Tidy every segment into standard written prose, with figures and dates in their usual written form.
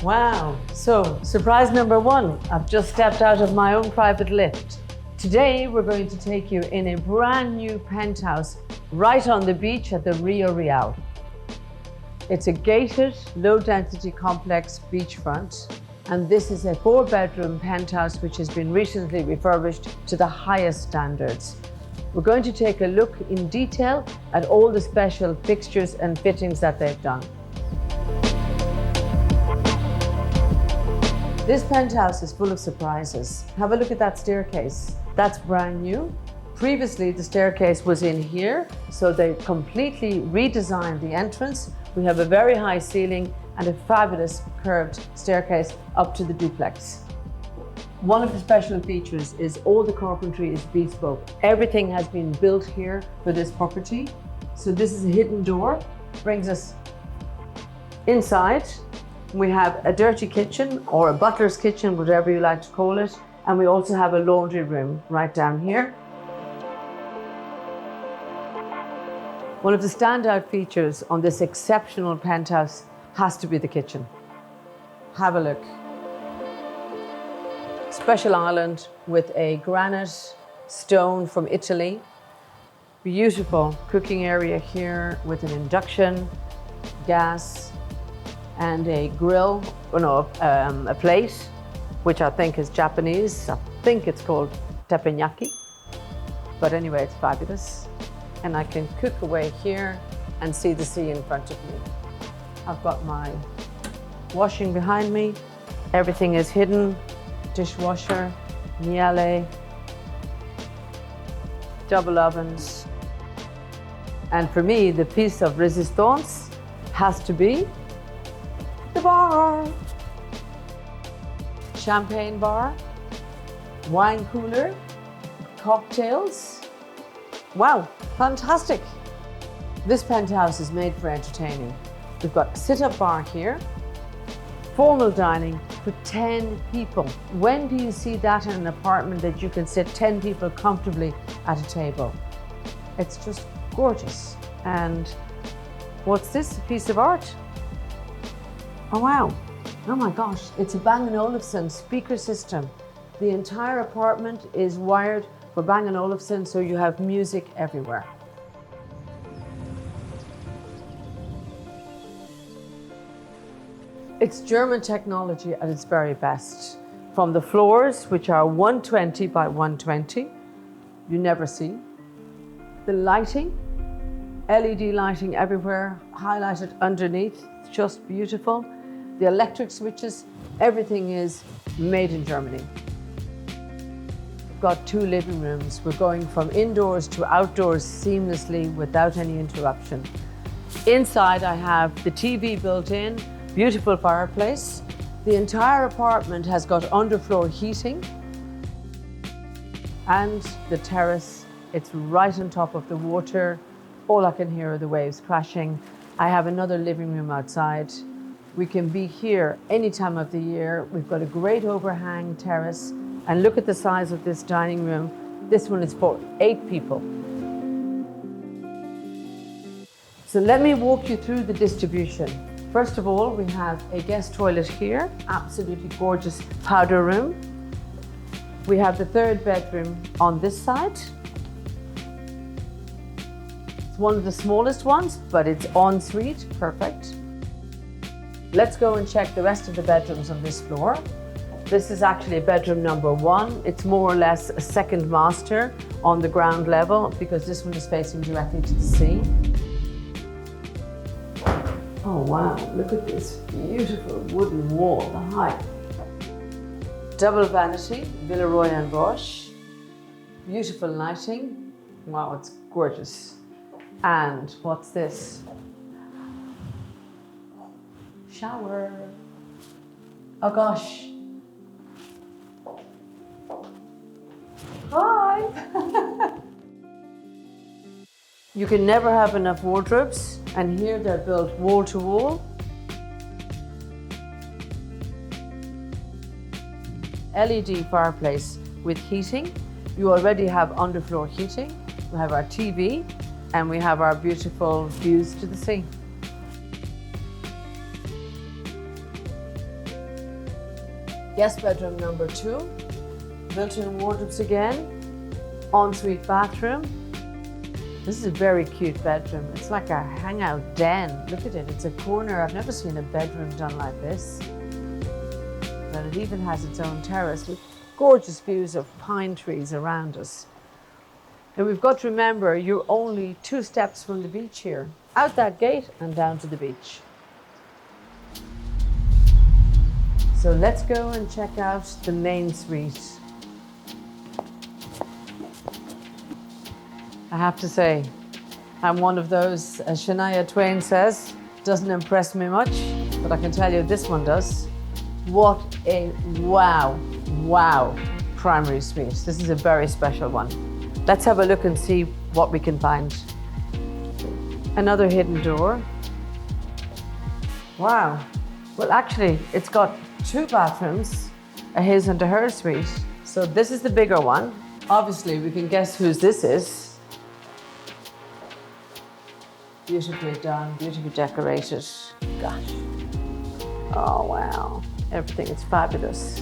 Wow, so surprise number one, I've just stepped out of my own private lift. Today we're going to take you in a brand new penthouse right on the beach at the Rio Real. It's a gated, low-density complex beachfront, and this is a 4-bedroom penthouse which has been recently refurbished to the highest standards. We're going to take a look in detail at all the special fixtures and fittings that they've done. This penthouse is full of surprises. Have a look at that staircase. That's brand new. Previously, the staircase was in here, so they completely redesigned the entrance. We have a very high ceiling and a fabulous curved staircase up to the duplex. One of the special features is all the carpentry is bespoke. Everything has been built here for this property. So this is a hidden door, brings us inside. We have a dirty kitchen or a butler's kitchen, whatever you like to call it. And we also have a laundry room right down here. One of the standout features on this exceptional penthouse has to be the kitchen. Have a look. Special island with a granite stone from Italy. Beautiful cooking area here with an induction, gas, and a grill, a plate, which I think is Japanese. I think it's called teppanyaki. But anyway, it's fabulous. And I can cook away here and see the sea in front of me. I've got my washing behind me. Everything is hidden. Dishwasher, miele, double ovens. And for me, the piece of resistance has to be the bar. Champagne bar, wine cooler, cocktails. Wow, fantastic. This penthouse is made for entertaining. We've got a sit-up bar here, formal dining for 10 people. When do you see that in an apartment that you can sit 10 people comfortably at a table? It's just gorgeous. And what's this, a piece of art? Oh wow, oh my gosh, it's a Bang & Olufsen speaker system. The entire apartment is wired for Bang & Olufsen, so you have music everywhere. It's German technology at its very best. From the floors, which are 120 by 120, you never see. The lighting, LED lighting everywhere, highlighted underneath, it's just beautiful. The electric switches, everything is made in Germany. We've got 2 living rooms. We're going from indoors to outdoors seamlessly without any interruption. Inside I have the TV built in, beautiful fireplace. The entire apartment has got underfloor heating. And the terrace, it's right on top of the water. All I can hear are the waves crashing. I have another living room outside. We can be here any time of the year. We've got a great overhang terrace. And look at the size of this dining room. This one is for 8 people. So let me walk you through the distribution. First of all, we have a guest toilet here, absolutely gorgeous powder room. We have the 3rd bedroom on this side. It's one of the smallest ones, but it's ensuite, perfect. Let's go and check the rest of the bedrooms on this floor. This is actually bedroom number 1. It's more or less a second master on the ground level because this one is facing directly to the sea. Oh wow, look at this beautiful wooden wall, the height. Double vanity, Villeroy and Bosch. Beautiful lighting. Wow, it's gorgeous. And what's this? Shower. Oh gosh. Hi. You can never have enough wardrobes, and here they're built wall to wall. LED fireplace with heating. You already have underfloor heating, we have our TV, and we have our beautiful views to the sea. Guest bedroom number 2, built-in wardrobes again, ensuite bathroom. This is a very cute bedroom. It's like a hangout den. Look at it, it's a corner. I've never seen a bedroom done like this. And it even has its own terrace with gorgeous views of pine trees around us. And we've got to remember, you're only 2 steps from the beach here. Out that gate and down to the beach. So let's go and check out the main suite. I have to say, I'm one of those, as Shania Twain says, doesn't impress me much, but I can tell you this one does. What a wow primary suite. This is a very special one. Let's have a look and see what we can find. Another hidden door. Wow. Well, actually, it's got 2 bathrooms, a his and a her suite. So this is the bigger one. Obviously, we can guess whose this is. Beautifully done, beautifully decorated. Gosh. Oh, wow. Everything is fabulous.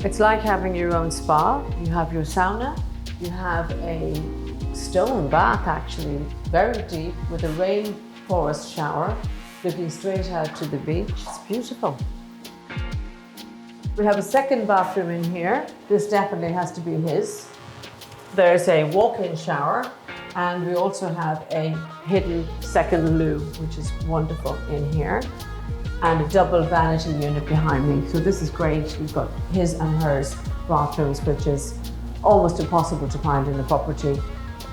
It's like having your own spa. You have your sauna. You have a stone bath, actually, very deep, with a rainforest shower, looking straight out to the beach. It's beautiful. We have a second bathroom in here. This definitely has to be his. There's a walk-in shower, and we also have a hidden second loo, which is wonderful in here, and a double vanity unit behind me. So this is great. We've got his and hers bathrooms, which is almost impossible to find in a property,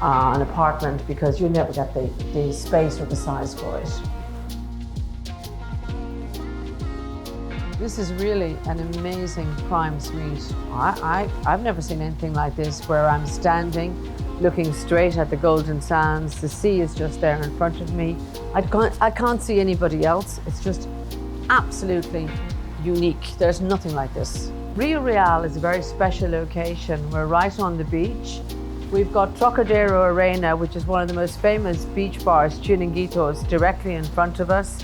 an apartment, because you never get the space or the size for it. This is really an amazing prime suite. I've never seen anything like this, where I'm standing looking straight at the Golden Sands. The sea is just there in front of me. I can't see anybody else. It's just absolutely unique. There's nothing like this. Rio Real is a very special location. We're right on the beach. We've got Trocadero Arena, which is one of the most famous beach bars, Chiringuitos, directly in front of us.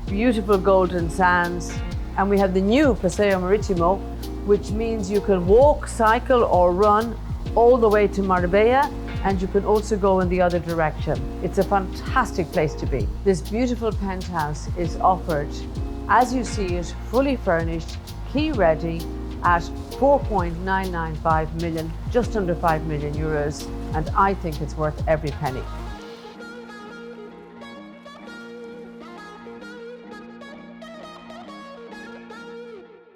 Beautiful Golden Sands. And we have the new Paseo Maritimo, which means you can walk, cycle, or run all the way to Marbella, and you can also go in the other direction. It's a fantastic place to be. This beautiful penthouse is offered, as you see it, fully furnished, key ready, at 4.995 million, just under 5 million euros, and I think it's worth every penny.